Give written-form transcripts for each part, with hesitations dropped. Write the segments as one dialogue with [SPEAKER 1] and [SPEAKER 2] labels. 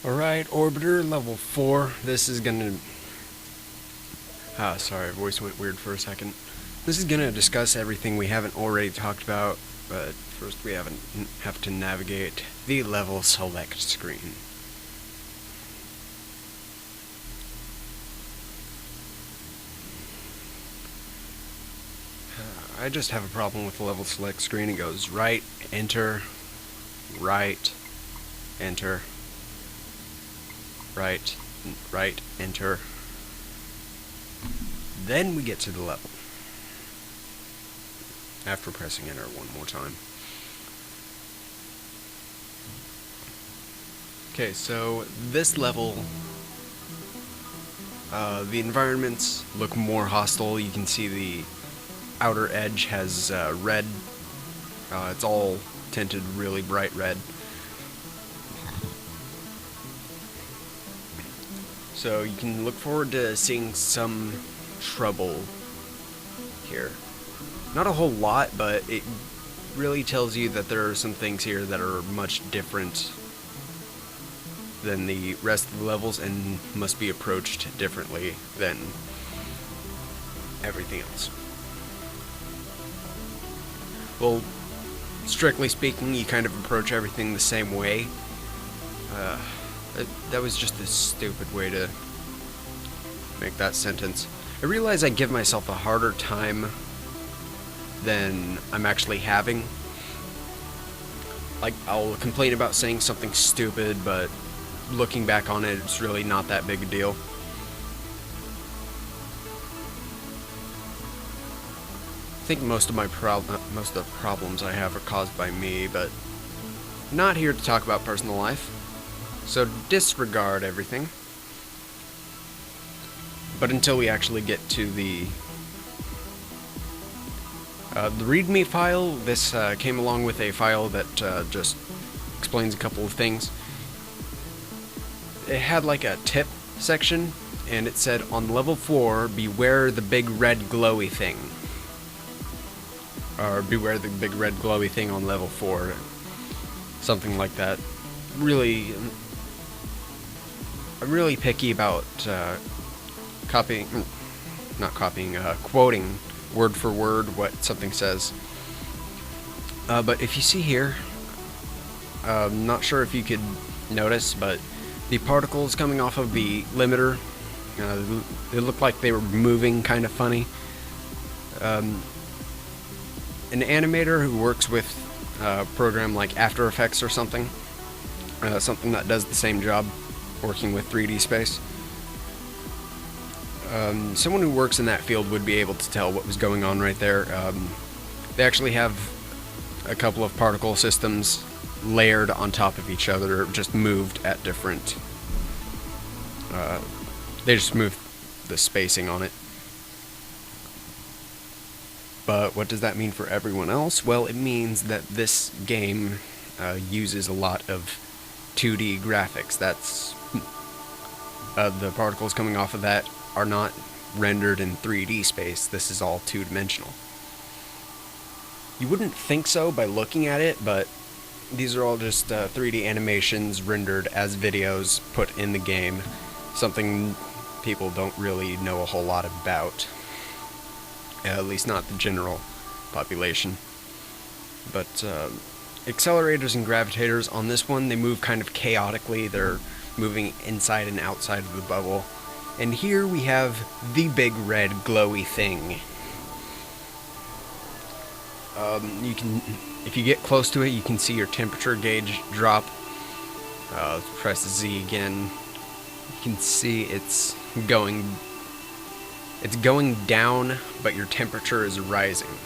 [SPEAKER 1] Alright, Orbiter, level 4. This is gonna... sorry, voice went weird for a second. This is gonna discuss everything we haven't already talked about, but first we have to navigate the level select screen. I just have a problem with the level select screen. It goes right, enter, right, enter, right, enter. Then we get to the level. After pressing enter one more time. Okay, so this level, the environments look more hostile. You can see the outer edge has red. It's all tinted really bright red. So you can look forward to seeing some trouble here. Not a whole lot, but it really tells you that there are some things here that are much different than the rest of the levels and must be approached differently than everything else. Well, strictly speaking, you kind of approach everything the same way. That was just a stupid way to make that sentence. I realize I give myself a harder time than I'm actually having. Like, I'll complain about saying something stupid, but looking back on it, it's really not that big a deal. I think most of the problems I have are caused by me, but not here to talk about personal life. So disregard everything. But until we actually get to the README file, this came along with a file that just explains a couple of things. It had like a tip section, and it said, on level 4, beware the big red glowy thing. Or beware the big red glowy thing on level 4. Something like that. Really, I'm really picky about quoting word for word what something says. But if you see here, not sure if you could notice, but the particles coming off of the limiter, they look like they were moving kind of funny. An animator who works with a program like After Effects or something that does the same job working with 3D space, someone who works in that field would be able to tell what was going on right there. They actually have a couple of particle systems layered on top of each other, just moved at different... they just moved the spacing on it. But what does that mean for everyone else? Well, it means that this game uses a lot of 2D graphics. That's the particles coming off of that are not rendered in 3D space. This is all two-dimensional. You wouldn't think so by looking at it, but these are all just 3D animations rendered as videos put in the game. Something people don't really know a whole lot about. At least not the general population. But accelerators and gravitators on this one, they move kind of chaotically. They're moving inside and outside of the bubble. And here we have the big red glowy thing. If you get close to it, you can see your temperature gauge drop. Press Z again. You can see it's going down, but your temperature is rising.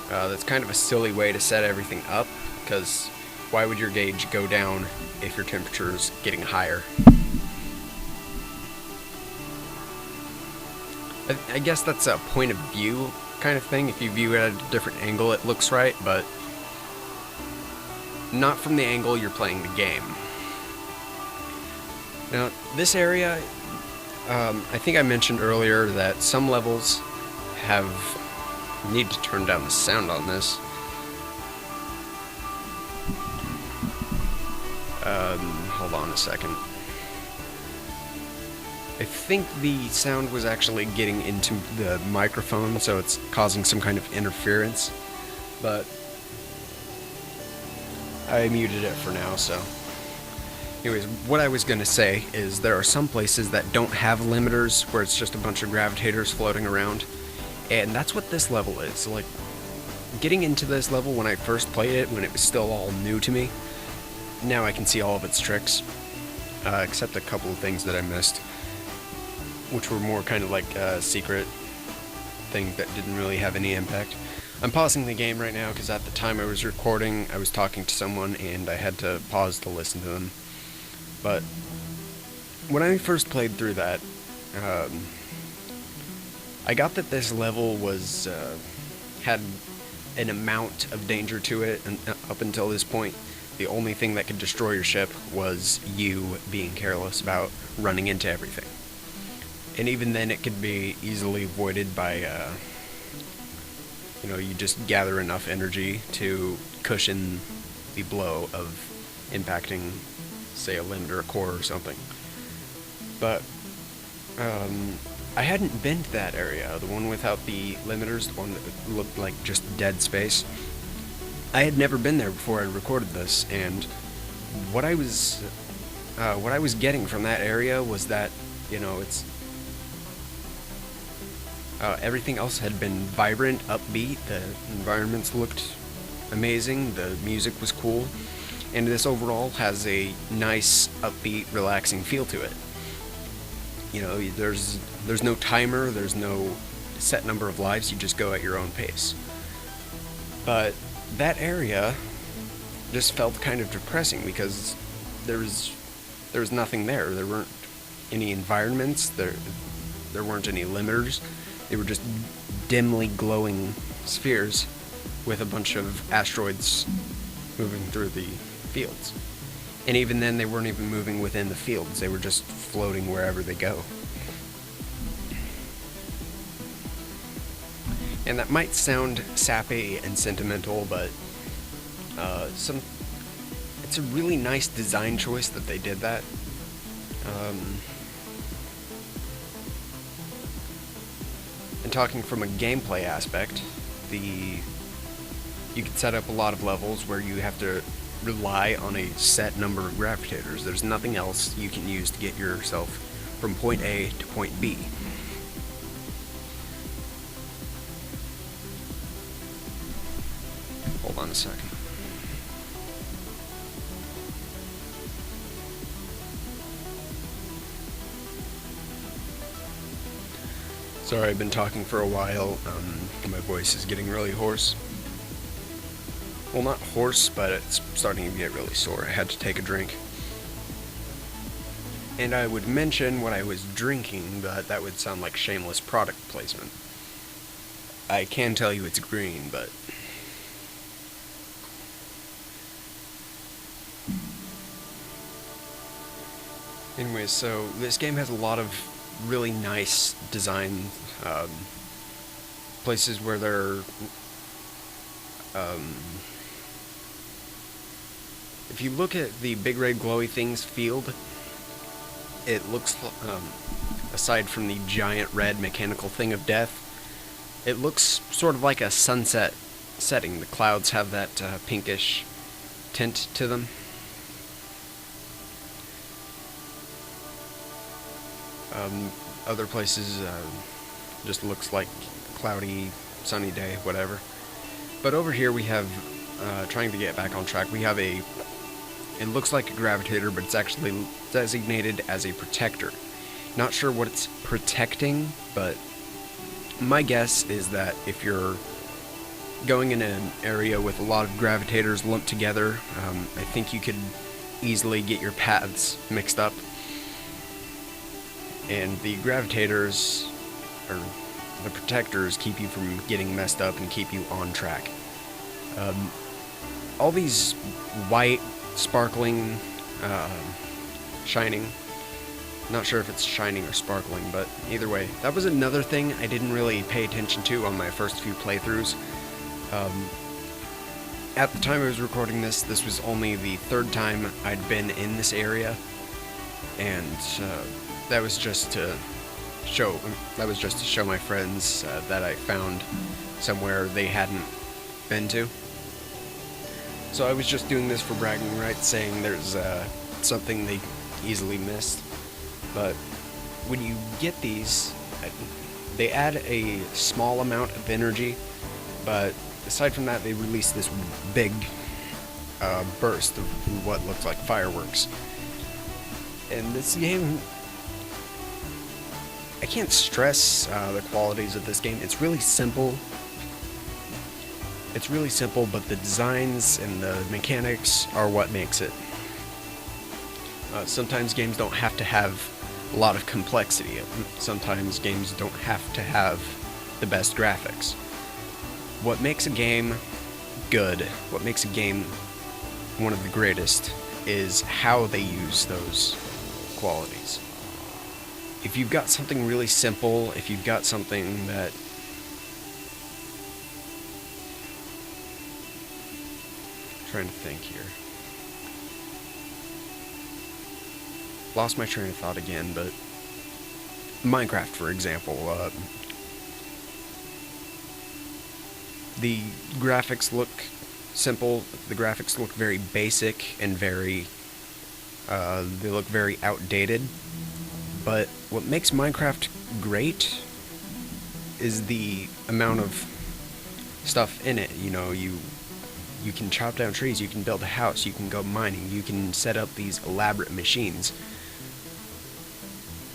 [SPEAKER 1] That's kind of a silly way to set everything up, because why would your gauge go down if your temperature is getting higher? I guess that's a point of view kind of thing. If you view it at a different angle, it looks right, but not from the angle you're playing the game. Now, this area, I think I mentioned earlier that some levels need to turn down the sound on this. Hold on a second. I think the sound was actually getting into the microphone, so it's causing some kind of interference. But I muted it for now, so... Anyways, what I was going to say is there are some places that don't have limiters, where it's just a bunch of gravitators floating around. And that's what this level is. Like, getting into this level when I first played it, when it was still all new to me, now I can see all of its tricks. Except a couple of things that I missed, which were more kind of like secret things that didn't really have any impact. I'm pausing the game right now because at the time I was recording, I was talking to someone and I had to pause to listen to them. But when I first played through that, I got that this level was had an amount of danger to it, and up until this point, the only thing that could destroy your ship was you being careless about running into everything. And even then, it could be easily avoided by, you just gather enough energy to cushion the blow of impacting, say, a limit or a core or something. But I hadn't been to that area, the one without the limiters, the one that looked like just dead space. I had never been there before I recorded this, and what I was getting from that area was that, it's everything else had been vibrant, upbeat, the environments looked amazing, the music was cool, and this overall has a nice, upbeat, relaxing feel to it. There's no timer, there's no set number of lives, you just go at your own pace. But that area just felt kind of depressing because there was nothing there. There weren't any environments, there weren't any limiters. They were just dimly glowing spheres with a bunch of asteroids moving through the fields. And even then, they weren't even moving within the fields. They were just floating wherever they go. And that might sound sappy and sentimental, but it's a really nice design choice that they did that. And talking from a gameplay aspect, you can set up a lot of levels where you have to rely on a set number of gravitators. There's nothing else you can use to get yourself from point A to point B. Hold on a second. Sorry, I've been talking for a while. My voice is getting really hoarse. Well, not hoarse, but it's starting to get really sore. I had to take a drink. And I would mention what I was drinking, but that would sound like shameless product placement. I can tell you it's green, but... Anyways, so this game has a lot of really nice design, places where they're... if you look at the big red glowy things field, it looks, aside from the giant red mechanical thing of death, it looks sort of like a sunset setting. The clouds have that pinkish tint to them. Other places just looks like cloudy, sunny day, whatever. But over here we have, trying to get back on track, we have it looks like a gravitator, but it's actually designated as a protector. Not sure what it's protecting, but my guess is that if you're going in an area with a lot of gravitators lumped together, I think you could easily get your paths mixed up. And the gravitators, or the protectors, keep you from getting messed up and keep you on track. All these white, sparkling, shining, not sure if it's shining or sparkling, but either way, that was another thing I didn't really pay attention to on my first few playthroughs. At the time I was recording this, this was only the third time I'd been in this area, and that was just to show my friends that I found somewhere they hadn't been to. So I was just doing this for bragging rights, saying there's something they easily missed. But when you get these, they add a small amount of energy, but aside from that, they release this big burst of what looks like fireworks. And this game, I can't stress the qualities of this game. It's really simple. It's really simple, but the designs and the mechanics are what makes it. Sometimes games don't have to have a lot of complexity. Sometimes games don't have to have the best graphics. What makes a game good, what makes a game one of the greatest, is how they use those qualities. If you've got something really simple, if you've got something that trying to think here. Lost my train of thought again, but Minecraft, for example, the graphics look simple, the graphics look very basic and very, they look very outdated, but what makes Minecraft great is the amount of stuff in it. You know, you can chop down trees, you can build a house, you can go mining, you can set up these elaborate machines.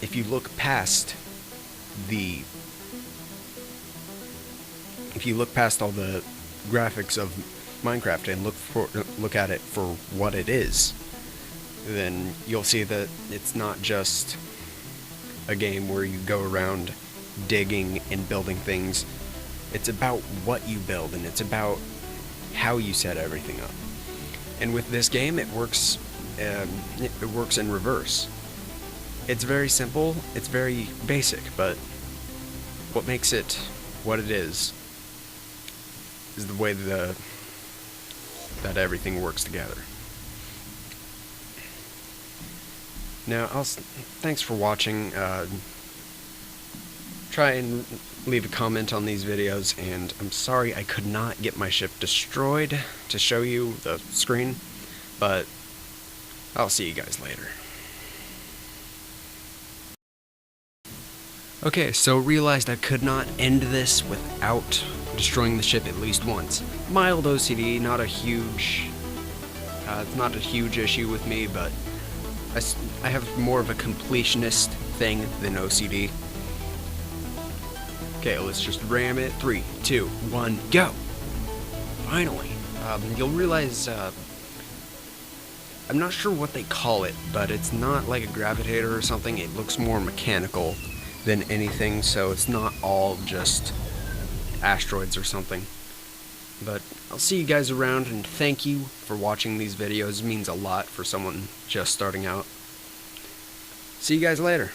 [SPEAKER 1] If you look past all the graphics of Minecraft and look at it for what it is, then you'll see that it's not just a game where you go around digging and building things. It's about what you build, and it's about how you set everything up. And with this game, it works in reverse. It's very simple, it's very basic, but what makes it what it is the way that everything works together. Now, thanks for watching. Try and leave a comment on these videos, and I'm sorry I could not get my ship destroyed to show you the screen, but I'll see you guys later. Okay, so realized I could not end this without destroying the ship at least once. Mild OCD, not a huge issue with me, but I have more of a completionist thing than OCD. Okay, let's just ram it. 3, 2, 1, go! Finally. You'll realize, I'm not sure what they call it, but it's not like a gravitator or something. It looks more mechanical than anything, so it's not all just asteroids or something. But I'll see you guys around, and thank you for watching these videos. It means a lot for someone just starting out. See you guys later.